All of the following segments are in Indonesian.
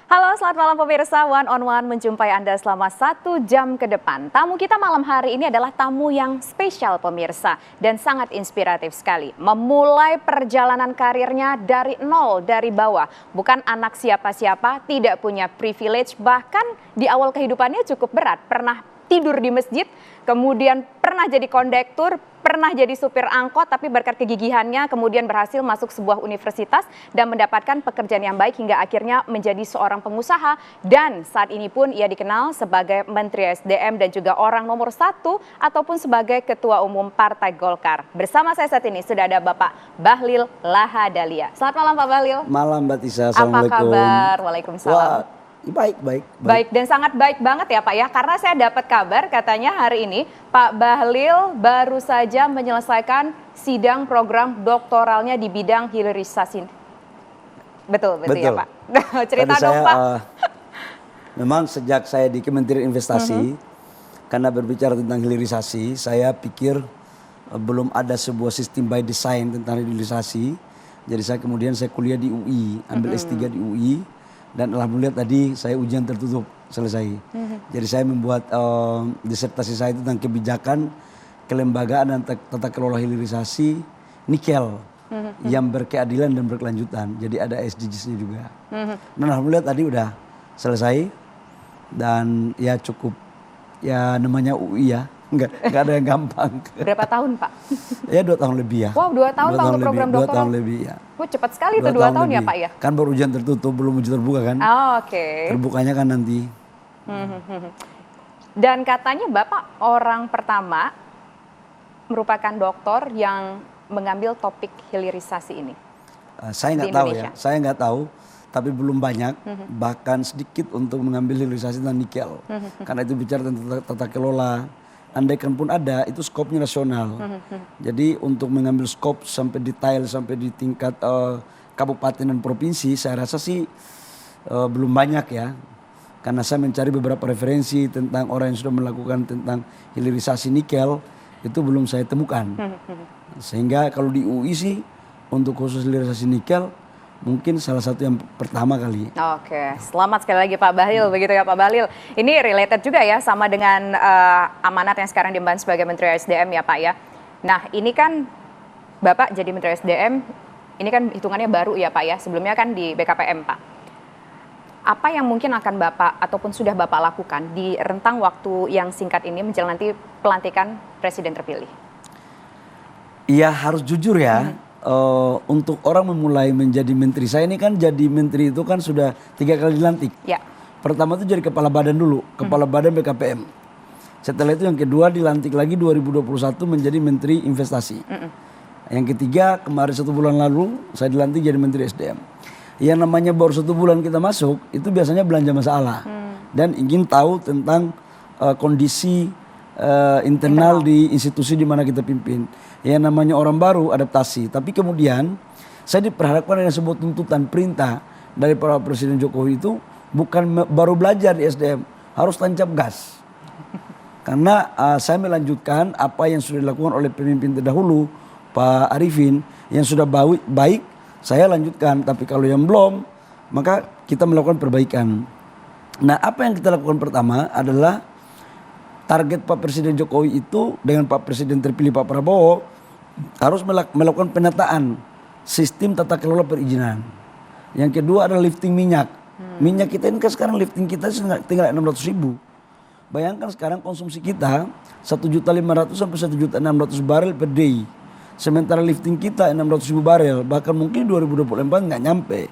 Halo, selamat malam pemirsa. One on One menjumpai Anda selama 1 jam ke depan. Tamu kita malam hari ini adalah tamu yang spesial pemirsa dan sangat inspiratif sekali. Memulai perjalanan karirnya dari nol, dari bawah. Bukan anak siapa-siapa, tidak punya privilege, bahkan di awal kehidupannya cukup berat. Pernah tidur di masjid, kemudian pernah jadi kondektur, pernah jadi supir angkot, tapi berkat kegigihannya kemudian berhasil masuk sebuah universitas dan mendapatkan pekerjaan yang baik hingga akhirnya menjadi seorang pengusaha. Dan saat ini pun ia dikenal sebagai Menteri SDM dan juga orang nomor 1 ataupun sebagai Ketua Umum Partai Golkar. Bersama saya saat ini sudah ada Bapak Bahlil Lahadalia. Selamat malam Pak Bahlil. Malam Mbak Tisa, Apa Assalamualaikum. kabar? Waalaikumsalam. Wah, baik. Baik dan sangat baik banget ya Pak ya, karena saya dapat kabar katanya hari ini Pak Bahlil baru saja menyelesaikan sidang program doktoralnya di bidang hilirisasi. Betul ya Pak? Cerita Tadi dong Pak. Memang sejak saya di Kementerian Investasi, karena berbicara tentang hilirisasi, saya pikir belum ada sebuah sistem by design tentang hilirisasi. Jadi saya kuliah di UI, ambil S3 di UI. Dan alhamdulillah tadi saya ujian tertutup selesai. Jadi saya membuat disertasi saya tentang kebijakan, kelembagaan dan tata kelola hilirisasi nikel yang berkeadilan dan berkelanjutan. Jadi ada SDGs-nya juga. Dan alhamdulillah tadi udah selesai dan ya cukup, ya namanya UI ya. Enggak ada yang gampang. Berapa tahun Pak? Ya 2 tahun lebih ya. Wow, 2 tahun Pak untuk program doktoral? 2 tahun lebih ya. Wah, cepat sekali itu 2 tahun ya Pak ya? Kan baru ujian tertutup, belum ujian terbuka kan. Oh, oke. Terbukanya kan nanti. Dan katanya Bapak orang pertama merupakan doktor yang mengambil topik hilirisasi ini. Saya nggak tahu ya, saya nggak tahu. Tapi belum banyak, bahkan sedikit untuk mengambil hilirisasi tentang nikel. Karena itu bicara tentang tata kelola. Andaikan pun ada, itu skopnya nasional. Jadi untuk mengambil skop sampai detail, sampai di tingkat kabupaten dan provinsi, saya rasa sih belum banyak ya. Karena saya mencari beberapa referensi tentang orang yang sudah melakukan tentang hilirisasi nikel, itu belum saya temukan. Sehingga kalau di UI sih, untuk khusus hilirisasi nikel, mungkin salah satu yang pertama kali. Oke, selamat sekali lagi Pak Bahlil, begitu ya Pak Bahlil. Ini related juga ya sama dengan amanat yang sekarang diemban sebagai Menteri SDM ya Pak ya. Nah ini kan Bapak jadi Menteri SDM, ini kan hitungannya baru ya Pak ya, sebelumnya kan di BKPM Pak. Apa yang mungkin akan Bapak ataupun sudah Bapak lakukan di rentang waktu yang singkat ini menjelang nanti pelantikan Presiden terpilih? Iya harus jujur ya. Untuk orang memulai menjadi menteri, saya ini kan jadi menteri itu kan sudah 3 kali dilantik. Ya. Pertama itu jadi kepala badan dulu, kepala badan BKPM. Setelah itu yang kedua dilantik lagi 2021 menjadi menteri investasi. Yang ketiga kemarin 1 bulan lalu saya dilantik jadi menteri SDM. Yang namanya baru 1 bulan kita masuk itu biasanya belanja masalah dan ingin tahu tentang kondisi internal di institusi di mana kita pimpin. Yang namanya orang baru adaptasi. Tapi kemudian saya diperhadapkan dengan sebuah tuntutan perintah dari para Presiden Jokowi itu bukan baru belajar di SDM, harus tancap gas. Karena saya melanjutkan apa yang sudah dilakukan oleh pemimpin terdahulu, Pak Arifin, yang sudah baik, saya lanjutkan. Tapi kalau yang belum, maka kita melakukan perbaikan. Nah, apa yang kita lakukan pertama adalah target Pak Presiden Jokowi itu dengan Pak Presiden terpilih Pak Prabowo harus melakukan penataan sistem tata kelola perizinan. Yang kedua adalah lifting minyak. Minyak kita ini kan sekarang lifting kita tinggal 600.000. Bayangkan sekarang konsumsi kita 1.500.000 sampai 1.600.000 barel per day. Sementara lifting kita 600.000 barel, bahkan mungkin 2024 nggak nyampe.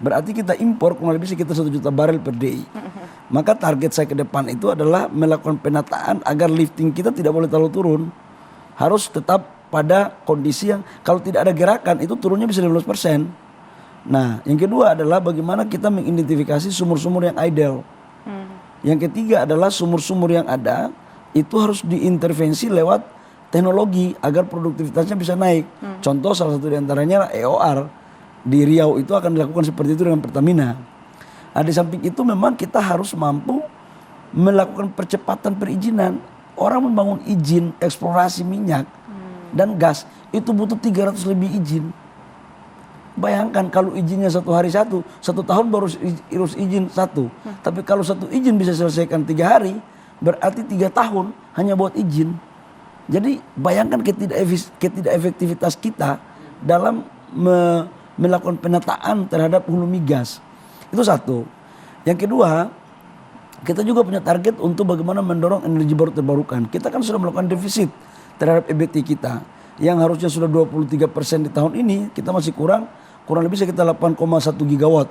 Berarti kita impor kurang lebih sekitar 1 juta barel per day. Maka target saya ke depan itu adalah melakukan penataan agar lifting kita tidak boleh terlalu turun. Harus tetap pada kondisi yang kalau tidak ada gerakan itu turunnya bisa 15%. Nah yang kedua adalah bagaimana kita mengidentifikasi sumur-sumur yang idle. Yang ketiga adalah sumur-sumur yang ada itu harus diintervensi lewat teknologi agar produktivitasnya bisa naik. Contoh salah satu diantaranya EOR di Riau itu akan dilakukan seperti itu dengan Pertamina. Nah, di samping itu memang kita harus mampu melakukan percepatan perizinan. Orang membangun izin eksplorasi minyak dan gas itu butuh 300 lebih izin. bayangkan kalau izinnya 1 hari 1 tahun baru urus izin 1. Tapi kalau 1 izin bisa selesaikan 3 hari, berarti 3 tahun hanya buat izin. Jadi bayangkan ketidakefektivitas kita dalam melakukan penataan terhadap hulu migas. Itu satu. Yang kedua, kita juga punya target untuk bagaimana mendorong energi baru terbarukan. Kita kan sudah melakukan defisit terhadap EBT kita. Yang harusnya sudah 23% di tahun ini, kita masih kurang lebih sekitar 8,1 gigawatt.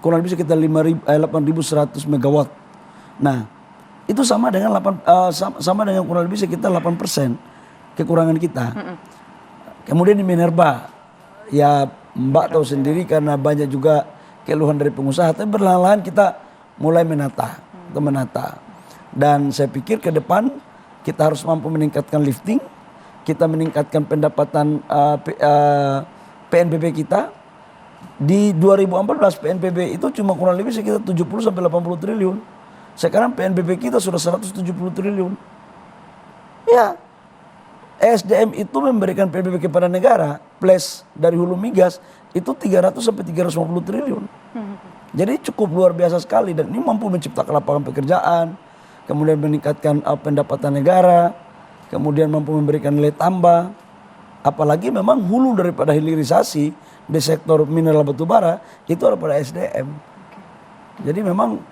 Kurang lebih sekitar 8.100 megawatt. Nah, itu sama dengan kurang lebih sekitar 8% kekurangan kita. Kemudian di Minerba, ya Mbak tahu sendiri karena banyak juga keluhan dari pengusaha, tapi perlahan-lahan kita mulai menata. Dan saya pikir ke depan kita harus mampu meningkatkan lifting, kita meningkatkan pendapatan PNBP kita. Di 2014 PNBP itu cuma kurang lebih sekitar 70 sampai 80 triliun. Sekarang PNBP kita sudah 170 triliun. Ya, SDM itu memberikan PNBP kepada negara plus dari hulu migas itu 300 sampai 350 triliun. Jadi cukup luar biasa sekali dan ini mampu menciptakan lapangan pekerjaan, kemudian meningkatkan pendapatan negara, kemudian mampu memberikan nilai tambah. Apalagi memang hulu daripada hilirisasi di sektor mineral batubara itu ada pada SDM. Jadi memang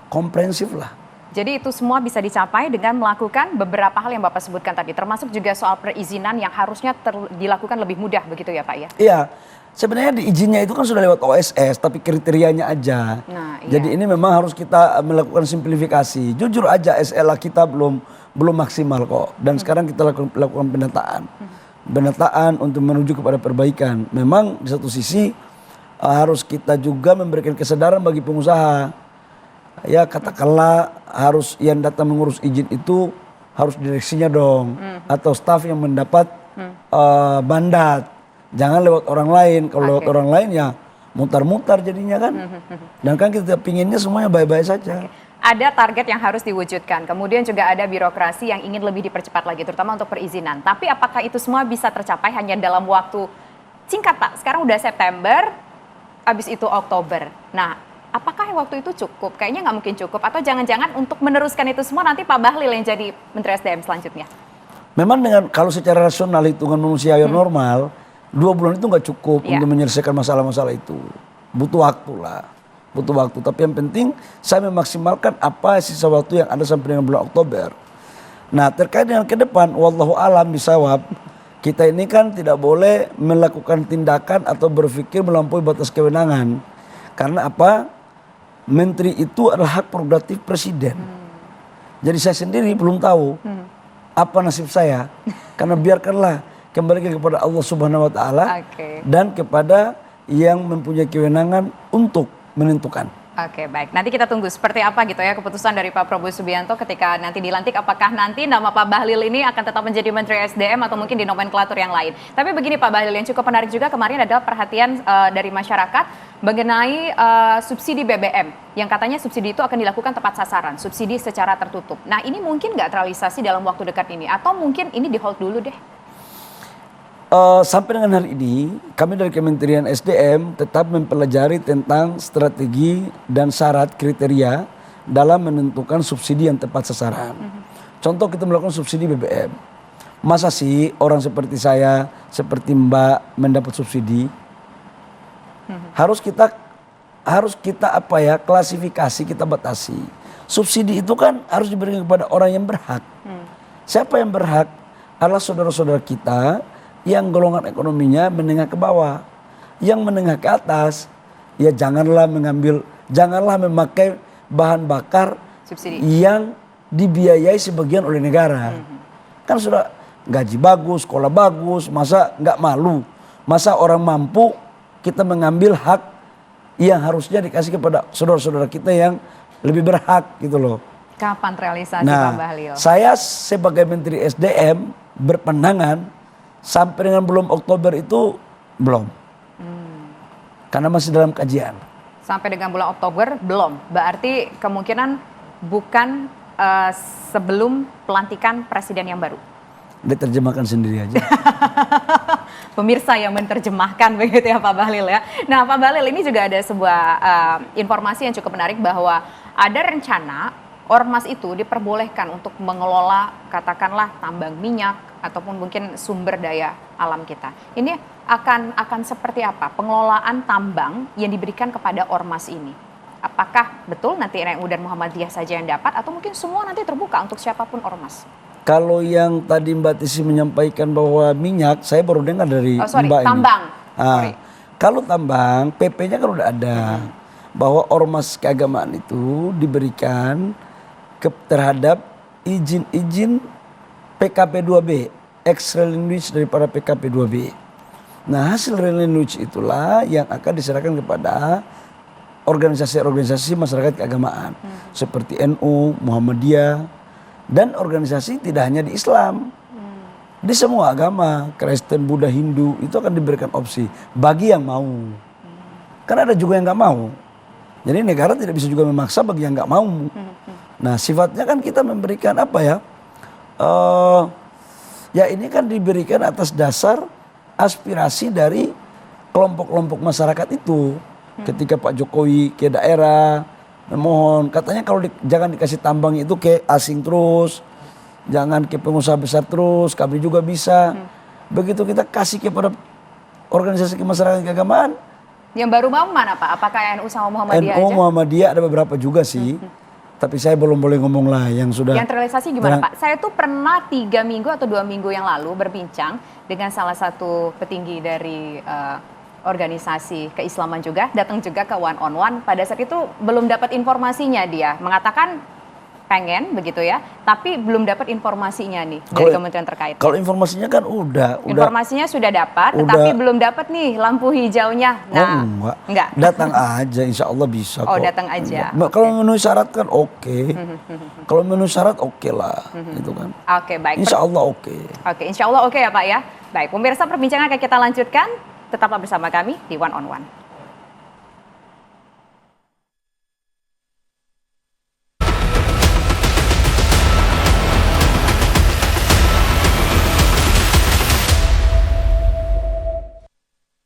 komprehensif lah. Jadi itu semua bisa dicapai dengan melakukan beberapa hal yang Bapak sebutkan tadi, termasuk juga soal perizinan yang harusnya dilakukan lebih mudah begitu ya Pak ya? Iya, sebenarnya di izinnya itu kan sudah lewat OSS, tapi kriterianya aja. Nah, iya. Jadi ini memang harus kita melakukan simplifikasi. Jujur aja SLA kita belum maksimal kok. Dan sekarang kita lakukan penataan untuk menuju kepada perbaikan. Memang di satu sisi harus kita juga memberikan kesadaran bagi pengusaha. Ya katakanlah harus yang datang mengurus izin itu harus direksinya dong. Atau staf yang mendapat mandat. Jangan lewat orang lain. Kalau lewat orang lain ya mutar-mutar jadinya kan. Dan kan kita pinginnya semuanya baik-baik saja. Ada target yang harus diwujudkan, kemudian juga ada birokrasi yang ingin lebih dipercepat lagi, terutama untuk perizinan. Tapi apakah itu semua bisa tercapai hanya dalam waktu singkat Pak? Sekarang udah September, habis itu Oktober. Nah, apakah waktu itu cukup? Kayaknya nggak mungkin cukup. Atau jangan-jangan untuk meneruskan itu semua nanti Pak Bahlil yang jadi Menteri SDM selanjutnya? Memang dengan kalau secara rasional hitungan manusia yang normal, 2 bulan itu nggak cukup untuk menyelesaikan masalah-masalah itu. Butuh waktu lah. Butuh waktu, tapi yang penting saya memaksimalkan apa sisa waktu yang ada sampai dengan bulan Oktober. Nah terkait dengan ke depan, wallahu alam bisawab, kita ini kan tidak boleh melakukan tindakan atau berpikir melampaui batas kewenangan. Karena apa? Menteri itu adalah hak prerogatif presiden. Jadi saya sendiri belum tahu apa nasib saya. Karena biarkanlah kembali kepada Allah Subhanahu wa taala dan kepada yang mempunyai kewenangan untuk menentukan. Oke, baik. Nanti kita tunggu seperti apa gitu ya keputusan dari Pak Prabowo Subianto ketika nanti dilantik. Apakah nanti nama Pak Bahlil ini akan tetap menjadi Menteri SDM atau mungkin di nomenklatur yang lain. Tapi begini Pak Bahlil, yang cukup menarik juga kemarin adalah perhatian dari masyarakat mengenai subsidi BBM. Yang katanya subsidi itu akan dilakukan tepat sasaran, subsidi secara tertutup. Nah ini mungkin nggak terrealisasi dalam waktu dekat ini? Atau mungkin ini di hold dulu deh? Sampai dengan hari ini, kami dari Kementerian SDM tetap mempelajari tentang strategi dan syarat kriteria dalam menentukan subsidi yang tepat sasaran. Contoh kita melakukan subsidi BBM. Masa sih orang seperti saya, seperti Mbak mendapat subsidi? Harus kita klasifikasi, kita batasi. Subsidi itu kan harus diberikan kepada orang yang berhak. Siapa yang berhak? Adalah saudara-saudara kita yang golongan ekonominya menengah ke bawah. Yang menengah ke atas, ya janganlah memakai bahan bakar subsidi yang dibiayai sebagian oleh negara. Kan sudah gaji bagus, sekolah bagus, masa nggak malu? Masa orang mampu kita mengambil hak yang harusnya dikasih kepada saudara-saudara kita yang lebih berhak gitu loh. Kapan realisasi Pak Bahlil? Saya sebagai Menteri SDM berpandangan sampai dengan belum Oktober itu belum. Karena masih dalam kajian. Sampai dengan bulan Oktober belum. Berarti kemungkinan bukan sebelum pelantikan presiden yang baru. Diterjemahkan sendiri aja. pemirsa yang menerjemahkan begitu ya Pak Bahlil ya. Nah Pak Bahlil, ini juga ada sebuah informasi yang cukup menarik bahwa ada rencana ormas itu diperbolehkan untuk mengelola katakanlah tambang minyak ataupun mungkin sumber daya alam kita. Ini akan seperti apa pengelolaan tambang yang diberikan kepada ormas ini? Apakah betul nanti NU dan Muhammadiyah saja yang dapat atau mungkin semua nanti terbuka untuk siapapun ormas? Kalau yang tadi Mbak Tisi menyampaikan bahwa minyak, saya baru dengar dari Mbak ini. Tambang. Kalau tambang, PP-nya kan udah ada. Bahwa ormas keagamaan itu diberikan terhadap izin-izin PKP 2B, ex-relinquished daripada PKP 2B. Nah hasil relinquished itulah yang akan diserahkan kepada organisasi-organisasi masyarakat keagamaan. Seperti NU, Muhammadiyah, dan organisasi tidak hanya di Islam. Di semua agama, Kristen, Buddha, Hindu, itu akan diberikan opsi bagi yang mau. Karena ada juga yang nggak mau. Jadi negara tidak bisa juga memaksa bagi yang nggak mau. Nah sifatnya kan kita memberikan apa ya? Ya ini kan diberikan atas dasar aspirasi dari kelompok-kelompok masyarakat itu. Ketika Pak Jokowi ke daerah, memohon katanya kalau jangan dikasih tambang itu ke asing terus, jangan ke pengusaha besar terus, kami juga bisa. Begitu kita kasih kepada organisasi kemasyarakatan keagamaan. Yang baru mau mana Pak? Apakah NU sama Muhammadiyah NU, aja? Muhammadiyah ada beberapa juga sih. Tapi saya belum boleh ngomong lah yang sudah. Yang terrealisasi gimana Pak? Saya tuh pernah 3 minggu atau 2 minggu yang lalu berbincang dengan salah satu petinggi dari organisasi keislaman juga, datang juga ke One on One. Pada saat itu belum dapat informasinya, dia mengatakan pengen begitu ya, tapi belum dapat informasinya nih dari kementerian terkait. Kalau informasinya kan udah. Informasinya sudah dapat, tetapi belum dapat nih lampu hijaunya. Nah, enggak. Datang aja, insya Allah bisa kok. Oh, datang aja. Kalau memenuhi syarat kan oke. Kalau memenuhi syarat oke lah, gitu kan. Oke, baik. Insya Allah oke. Oke, insya Allah oke ya Pak ya. Baik, pemirsa, perbincangan akan kita lanjutkan. Tetaplah bersama kami di One on One.